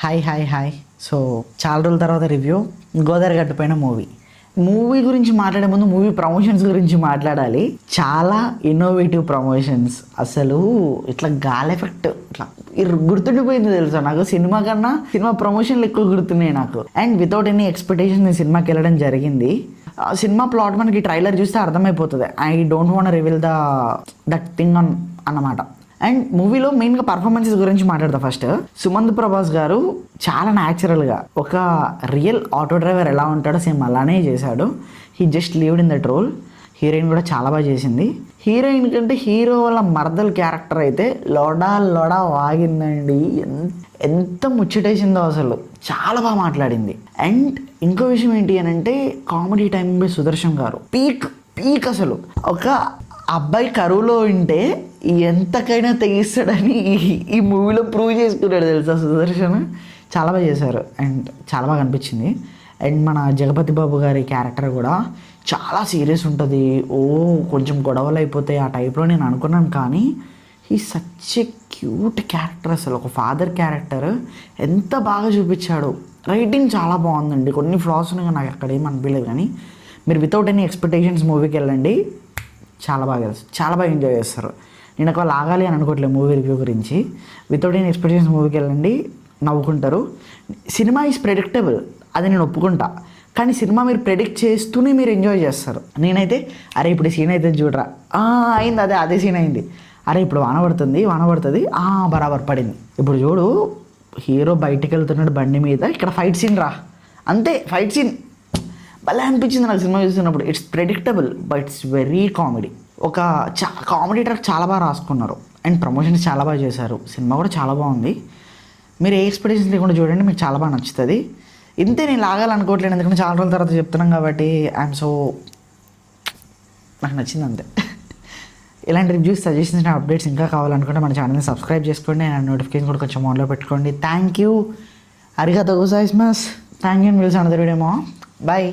Hi. So చాలా రోజుల తర్వాత రివ్యూ గోదావరి గట్టు పైన మూవీ గురించి మాట్లాడే ముందు మూవీ ప్రమోషన్స్ గురించి మాట్లాడాలి. చాలా ఇన్నోవేటివ్ ప్రమోషన్స్. అసలు ఇట్లా గాలి ఎఫెక్ట్ ఇట్లా గుర్తుండిపోయింది తెలుసా నాకు. సినిమా కన్నా సినిమా ప్రమోషన్లు ఎక్కువ గుర్తున్నాయి నాకు. అండ్ వితౌట్ ఎనీ ఎక్స్పెక్టేషన్ నేను సినిమాకి వెళ్ళడం జరిగింది. సినిమా ప్లాట్ మనకి ట్రైలర్ చూస్తే అర్థమైపోతుంది. I don't want reveal that thing అన్నమాట. అండ్ మూవీలో మెయిన్గా పర్ఫార్మెన్సెస్ గురించి మాట్లాడతా. ఫస్ట్ సుమంత్ ప్రభాస్ గారు చాలా న్యాచురల్గా ఒక రియల్ ఆటో డ్రైవర్ ఎలా ఉంటాడో సేమ్ అలానే చేశాడు. He just lived in that role. Heroine కూడా చాలా బాగా చేసింది. హీరోయిన్ కంటే హీరో వాళ్ళ మరదల్ క్యారెక్టర్ అయితే లోడా వాగిందండి. ఎంత ముచ్చటేసిందో అసలు. చాలా బాగా మాట్లాడింది. అండ్ ఇంకో విషయం ఏంటి అని అంటే కామెడీ టైం బై సుదర్శన్ గారు పీక్ అసలు. ఒక అబ్బాయి కరువులో ఉంటే ఎంతకైనా తెగిస్తాడని ఈ మూవీలో ప్రూవ్ చేసుకున్నాడు తెలుసా సుదర్శన్. చాలా బాగా చేశారు అండ్ చాలా బాగా అనిపించింది. అండ్ మన జగపతి బాబు గారి క్యారెక్టర్ కూడా చాలా సీరియస్ ఉంటుంది. కొంచెం గొడవలు అయిపోతాయి ఆ టైప్లో నేను అనుకున్నాను. కానీ ఈ సచ్ ఏ క్యూట్ క్యారెక్టర్. అసలు ఒక ఫాదర్ క్యారెక్టర్ ఎంత బాగా చూపించాడు. రైటింగ్ చాలా బాగుందండి. కొన్ని ఫ్లాస్ ఉన్నాయి నాకు అక్కడ ఏం అనిపించలేదు. కానీ మీరు వితౌట్ ఎనీ ఎక్స్పెక్టేషన్స్ మూవీకి వెళ్ళండి. చాలా బాగా ఎంజాయ్ చేస్తారు. నేను ఒక లాగాలి అని అనుకోవట్లేదు మూవీ రివ్యూ గురించి. వితౌట్ ఎనీ ఎక్స్పెక్టేషన్స్ మూవీకి వెళ్ళండి, నవ్వుకుంటారు. సినిమా ఈజ్ ప్రెడిక్టబుల్, అది నేను ఒప్పుకుంటా. కానీ సినిమా మీరు ప్రెడిక్ట్ చేస్తూనే మీరు ఎంజాయ్ చేస్తారు. నేనైతే అరే ఇప్పుడు సీన్ అయితే చూడరా, అయింది అదే సీన్ అయింది, అరే ఇప్పుడు వాన పడుతుంది బరాబర్ పడింది. ఇప్పుడు చూడు హీరో బయటికి వెళ్తున్నాడు బండి మీద, ఇక్కడ ఫైట్ సీన్ రా, అంతే ఫైట్ సీన్. భలే అనిపించింది నాకు సినిమా చూస్తున్నప్పుడు. It's predictable but it's very comedy. ఒక కామెడీ ట్రాక్ చాలా బాగా రాసుకున్నారు. అండ్ ప్రమోషన్స్ చాలా బాగా చేశారు. సినిమా కూడా చాలా బాగుంది. మీరు ఏ ఎక్స్పెక్టేషన్స్ లేకుండా చూడండి, మీకు చాలా బాగా నచ్చుతుంది. ఇంతే, నేను లాగాలనుకోవట్లేదు ఎందుకంటే చాలా రోజుల తర్వాత చెప్తున్నాం కాబట్టి. నాకు నచ్చింది అంతే. ఇలాంటి రివ్యూస్, సజెషన్స్, అప్డేట్స్ ఇంకా కావాలనుకుంటే మన ఛానల్ని సబ్స్క్రైబ్ చేసుకోండి. అండ్ నోటిఫికేషన్ కూడా కొంచెం ఆన్లో పెట్టుకోండి. Thank you. అరిగాతో గోజాయిస్మస్. Thank you. Wills another video. Bye.